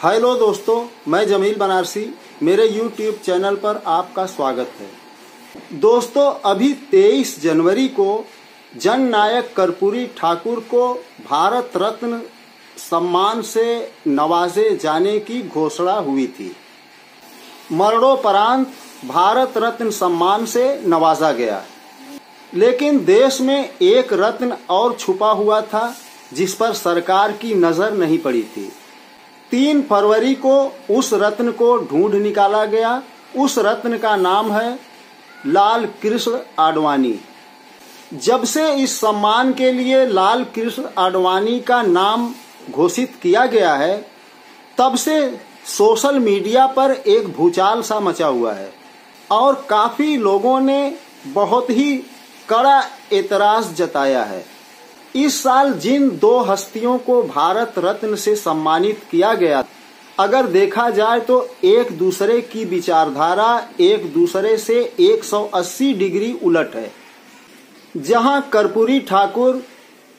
Hello दोस्तों, मैं जमील बनारसी। मेरे YouTube चैनल पर आपका स्वागत है। दोस्तों, अभी 23 जनवरी को जननायक कर्पूरी ठाकुर को भारत रत्न सम्मान से नवाजे जाने की घोषणा हुई थी। मरणोपरांत भारत रत्न सम्मान से नवाजा गया, लेकिन देश में एक रत्न और छुपा हुआ था जिस पर सरकार की नजर नहीं पड़ी थी। 3 फरवरी को उस रत्न को ढूंढ निकाला गया। उस रत्न का नाम है लाल कृष्ण आडवाणी। जब से इस सम्मान के लिए लाल कृष्ण आडवाणी का नाम घोषित किया गया है, तब से सोशल मीडिया पर एक भूचाल सा मचा हुआ है और काफी लोगों ने बहुत ही कड़ा एतराज जताया है। इस साल जिन 2 हस्तियों को भारत रत्न से सम्मानित किया गया, अगर देखा जाए तो एक दूसरे की विचारधारा एक दूसरे से 180 डिग्री उलट है। जहां कर्पूरी ठाकुर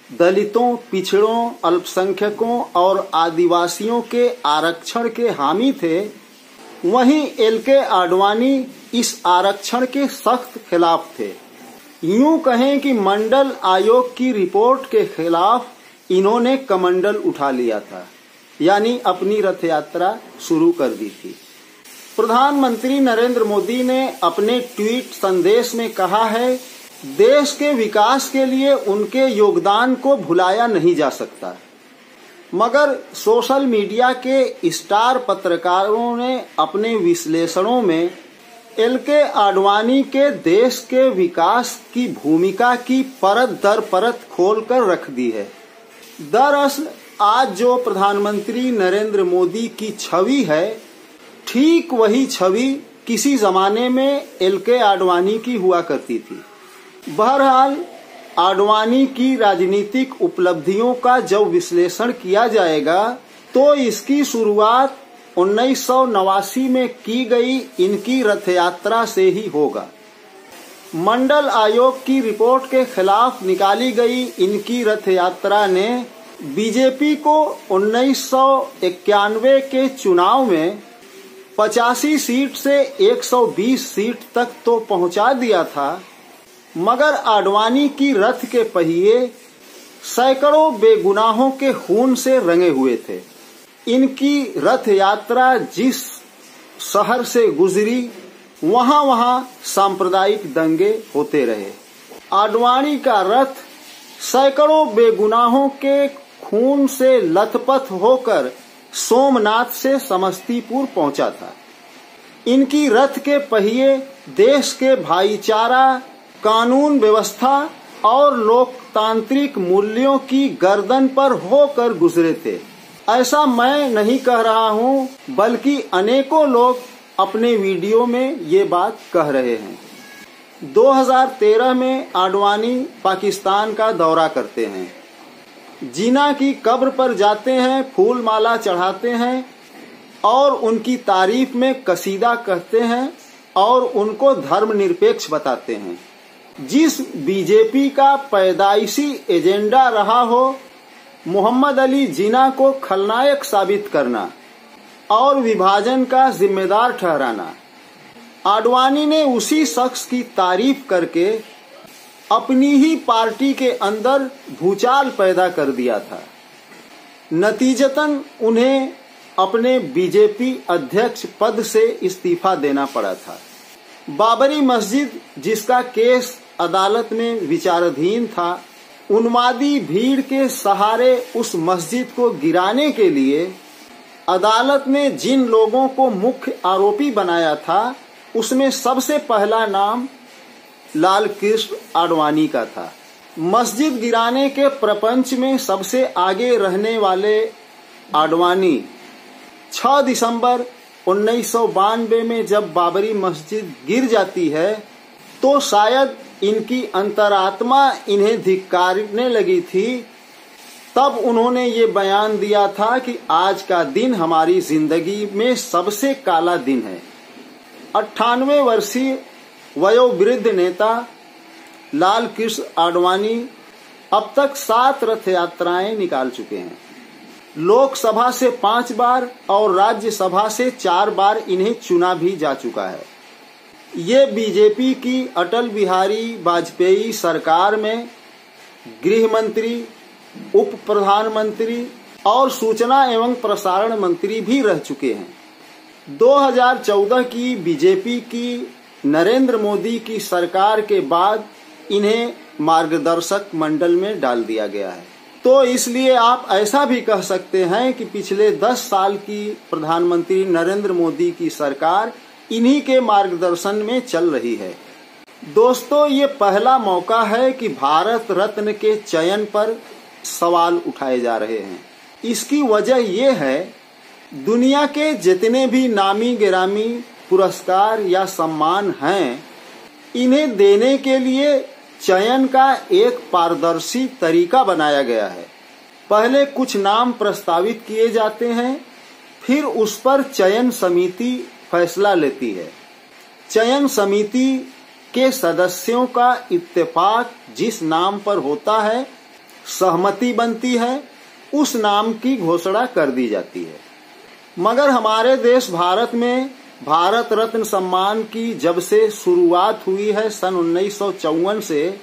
दलितों, पिछड़ों, अल्पसंख्यकों और आदिवासियों के आरक्षण के हामी थे, वहीं LK आडवाणी इस आरक्षण के सख्त खिलाफ थे। यूं कहें कि मंडल आयोग की रिपोर्ट के खिलाफ इन्होंने कमंडल उठा लिया था, यानी अपनी रथ यात्रा शुरू कर दी थी। प्रधानमंत्री नरेंद्र मोदी ने अपने ट्वीट संदेश में कहा है, देश के विकास के लिए उनके योगदान को भुलाया नहीं जा सकता। मगर सोशल मीडिया के स्टार पत्रकारों ने अपने विश्लेषणों में LK आडवाणी के देश के विकास की भूमिका की परत दर परत खोलकर रख दी है। दरअसल आज जो प्रधानमंत्री नरेंद्र मोदी की छवि है, ठीक वही छवि किसी जमाने में LK आडवाणी की हुआ करती थी। बहरहाल आडवाणी की राजनीतिक उपलब्धियों का जब विश्लेषण किया जाएगा तो इसकी शुरुआत 1989 में की गई इनकी रथ यात्रा से ही होगा। मंडल आयोग की रिपोर्ट के खिलाफ निकाली गई इनकी रथ यात्रा ने बीजेपी को 1991 के चुनाव में 85 सीट से 120 सीट तक तो पहुंचा दिया था, मगर आडवाणी की रथ के पहिए सैकड़ों बेगुनाहों के खून से रंगे हुए थे। इनकी रथ यात्रा जिस शहर से गुजरी, वहां सांप्रदायिक दंगे होते रहे। आडवाणी का रथ सैकड़ों बेगुनाहों के खून से लथपथ होकर सोमनाथ से समस्तीपुर पहुंचा था। इनकी रथ के पहिए देश के भाईचारा, कानून व्यवस्था और लोकतांत्रिक मूल्यों की गर्दन पर होकर गुजरे थे। ऐसा मैं नहीं कह रहा हूं, बल्कि अनेकों लोग अपने वीडियो में ये बात कह रहे हैं। 2013 में आडवाणी पाकिस्तान का दौरा करते हैं, जिन्ना की कब्र पर जाते हैं, फूल माला चढ़ाते हैं और उनकी तारीफ में कसीदा कहते हैं और उनको धर्मनिरपेक्ष बताते हैं। जिस बीजेपी का पैदाइशी एजेंडा रहा हो मोहम्मद अली जिन्ना को खलनायक साबित करना और विभाजन का जिम्मेदार ठहराना, आडवाणी ने उसी शख्स की तारीफ करके अपनी ही पार्टी के अंदर भूचाल पैदा कर दिया था। नतीजतन उन्हें अपने बीजेपी अध्यक्ष पद से इस्तीफा देना पड़ा था। बाबरी मस्जिद, जिसका केस अदालत में विचाराधीन था, उन्मादी भीड़ के सहारे उस मस्जिद को गिराने के लिए अदालत ने जिन लोगों को मुख्य आरोपी बनाया था, उसमें सबसे पहला नाम लाल कृष्ण आडवाणी का था। मस्जिद गिराने के प्रपंच में सबसे आगे रहने वाले आडवाणी 6 दिसंबर 1992 में जब बाबरी मस्जिद गिर जाती है, तो शायद इनकी अंतरात्मा इन्हें धिक्कारने लगी थी। तब उन्होंने ये बयान दिया था कि आज का दिन हमारी जिंदगी में सबसे काला दिन है। 98 वर्षीय वयोवृद्ध नेता लाल कृष्ण आडवाणी अब तक 7 रथ यात्राएं निकाल चुके हैं। लोकसभा से 5 बार और राज्यसभा से 4 बार इन्हें चुना भी जा चुका है। ये बीजेपी की अटल बिहारी वाजपेयी सरकार में गृह मंत्री, उप प्रधानमंत्री और सूचना एवं प्रसारण मंत्री भी रह चुके हैं। 2014 की बीजेपी की नरेंद्र मोदी की सरकार के बाद इन्हें मार्गदर्शक मंडल में डाल दिया गया है। तो इसलिए आप ऐसा भी कह सकते हैं कि पिछले 10 साल की प्रधानमंत्री नरेंद्र मोदी की सरकार इन्हीं के मार्गदर्शन में चल रही है। दोस्तों, ये पहला मौका है कि भारत रत्न के चयन पर सवाल उठाए जा रहे हैं। इसकी वजह ये है, दुनिया के जितने भी नामी गिरामी पुरस्कार या सम्मान हैं, इन्हें देने के लिए चयन का एक पारदर्शी तरीका बनाया गया है। पहले कुछ नाम प्रस्तावित किए जाते हैं, फिर उस पर चयन समिति फैसला लेती है। चयन समिति के सदस्यों का इत्तेफाक जिस नाम पर होता है, सहमति बनती है, उस नाम की घोषणा कर दी जाती है। मगर हमारे देश भारत में भारत रत्न सम्मान की जब से शुरुआत हुई है सन 1954 से,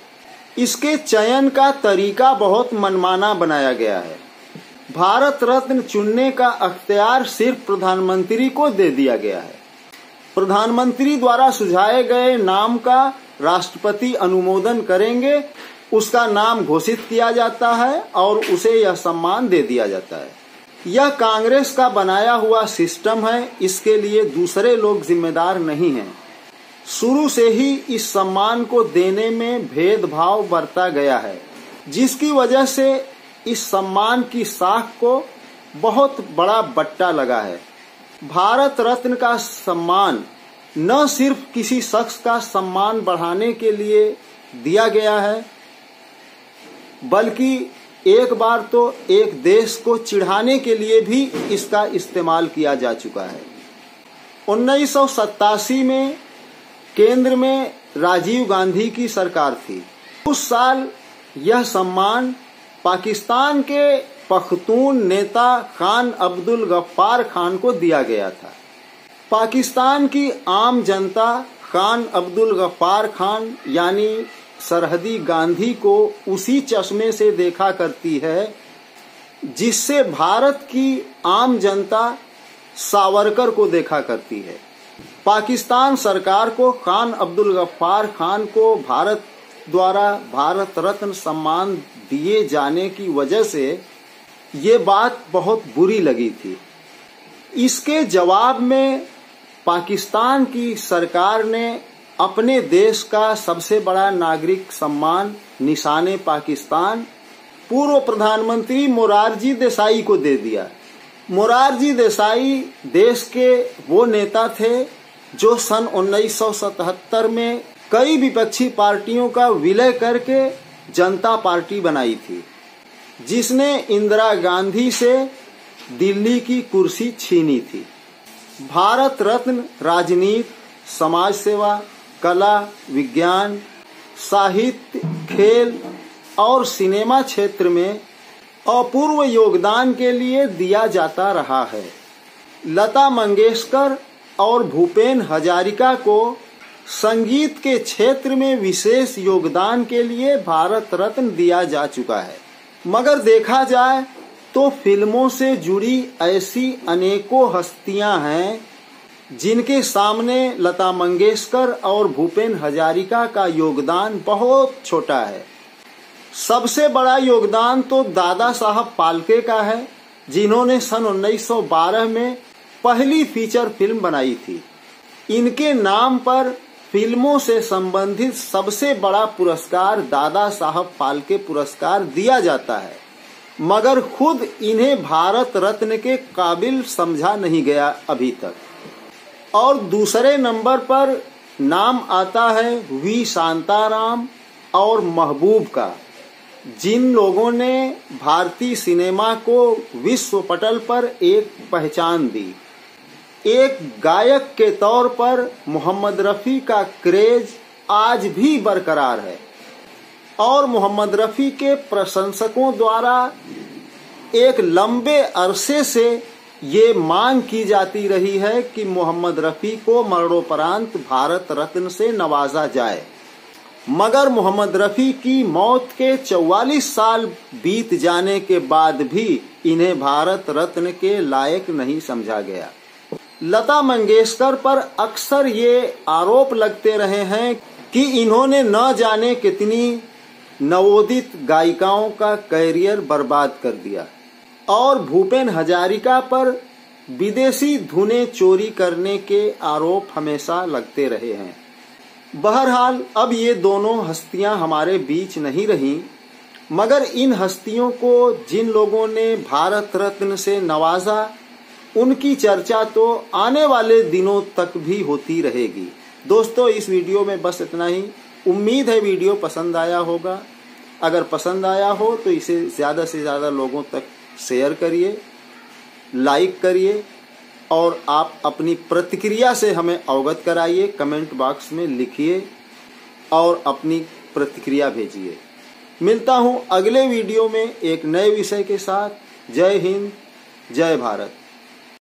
इसके चयन का तरीका बहुत मनमाना बनाया गया है। भारत रत्न चुनने का अख्तियार सिर्फ प्रधानमंत्री को दे दिया गया है। प्रधानमंत्री द्वारा सुझाए गए नाम का राष्ट्रपति अनुमोदन करेंगे, उसका नाम घोषित किया जाता है और उसे यह सम्मान दे दिया जाता है। यह कांग्रेस का बनाया हुआ सिस्टम है, इसके लिए दूसरे लोग जिम्मेदार नहीं हैं। शुरू से ही इस सम्मान को देने में भेदभाव बरता गया है, जिसकी वजह से इस सम्मान की साख को बहुत बड़ा बट्टा लगा है। भारत रत्न का सम्मान न सिर्फ किसी शख्स का सम्मान बढ़ाने के लिए दिया गया है, बल्कि एक बार तो एक देश को चिढ़ाने के लिए भी इसका इस्तेमाल किया जा चुका है। 1987 में केंद्र में राजीव गांधी की सरकार थी। उस साल यह सम्मान पाकिस्तान के पख्तून नेता खान अब्दुल गफ्फार खान को दिया गया था। पाकिस्तान की आम जनता खान अब्दुल गफ्फार खान यानी सरहदी गांधी को उसी चश्मे से देखा करती है जिससे भारत की आम जनता सावरकर को देखा करती है। पाकिस्तान सरकार को खान अब्दुल गफ्फार खान को भारत द्वारा भारत रत्न सम्मान दिए जाने की वजह से ये बात बहुत बुरी लगी थी। इसके जवाब में पाकिस्तान की सरकार ने अपने देश का सबसे बड़ा नागरिक सम्मान निशाने पाकिस्तान पूर्व प्रधानमंत्री मोरारजी देसाई को दे दिया। मोरारजी देसाई देश के वो नेता थे जो सन 1977 में कई विपक्षी पार्टियों का विलय करके जनता पार्टी बनाई थी, जिसने इंदिरा गांधी से दिल्ली की कुर्सी छीनी थी। भारत रत्न राजनीति, समाज सेवा, कला, विज्ञान, साहित्य, खेल और सिनेमा क्षेत्र में अपूर्व योगदान के लिए दिया जाता रहा है। लता मंगेशकर और भूपेन हजारिका को संगीत के क्षेत्र में विशेष योगदान के लिए भारत रत्न दिया जा चुका है। मगर देखा जाए तो फिल्मों से जुड़ी ऐसी अनेकों हस्तियां हैं जिनके सामने लता मंगेशकर और भूपेन हजारिका का योगदान बहुत छोटा है। सबसे बड़ा योगदान तो दादा साहब फाल्के का है, जिन्होंने सन 1912 में पहली फीचर फिल्म बनाई थी। इनके नाम पर फिल्मों से संबंधित सबसे बड़ा पुरस्कार दादा साहब फाल्के पुरस्कार दिया जाता है, मगर खुद इन्हें भारत रत्न के काबिल समझा नहीं गया अभी तक। और दूसरे नंबर पर नाम आता है वी शांताराम और महबूब का, जिन लोगों ने भारतीय सिनेमा को विश्व पटल पर एक पहचान दी। एक गायक के तौर पर मोहम्मद रफी का क्रेज आज भी बरकरार है और मोहम्मद रफी के प्रशंसकों द्वारा एक लंबे अरसे से ये मांग की जाती रही है कि मोहम्मद रफी को मरणोपरांत भारत रत्न से नवाजा जाए, मगर मोहम्मद रफी की मौत के 44 साल बीत जाने के बाद भी इन्हें भारत रत्न के लायक नहीं समझा गया। लता मंगेशकर पर अक्सर ये आरोप लगते रहे हैं कि इन्होंने न जाने कितनी नवोदित गायिकाओं का कैरियर बर्बाद कर दिया, और भूपेन हजारिका पर विदेशी धुनें चोरी करने के आरोप हमेशा लगते रहे हैं। बहरहाल अब ये दोनों हस्तियां हमारे बीच नहीं रहीं, मगर इन हस्तियों को जिन लोगों ने भारत रत्न से नवाजा उनकी चर्चा तो आने वाले दिनों तक भी होती रहेगी। दोस्तों, इस वीडियो में बस इतना ही। उम्मीद है वीडियो पसंद आया होगा। अगर पसंद आया हो तो इसे ज़्यादा से ज़्यादा लोगों तक शेयर करिए, लाइक करिए, और आप अपनी प्रतिक्रिया से हमें अवगत कराइए। कमेंट बॉक्स में लिखिए और अपनी प्रतिक्रिया भेजिए। मिलता हूँ अगले वीडियो में एक नए विषय के साथ। जय हिंद, जय भारत।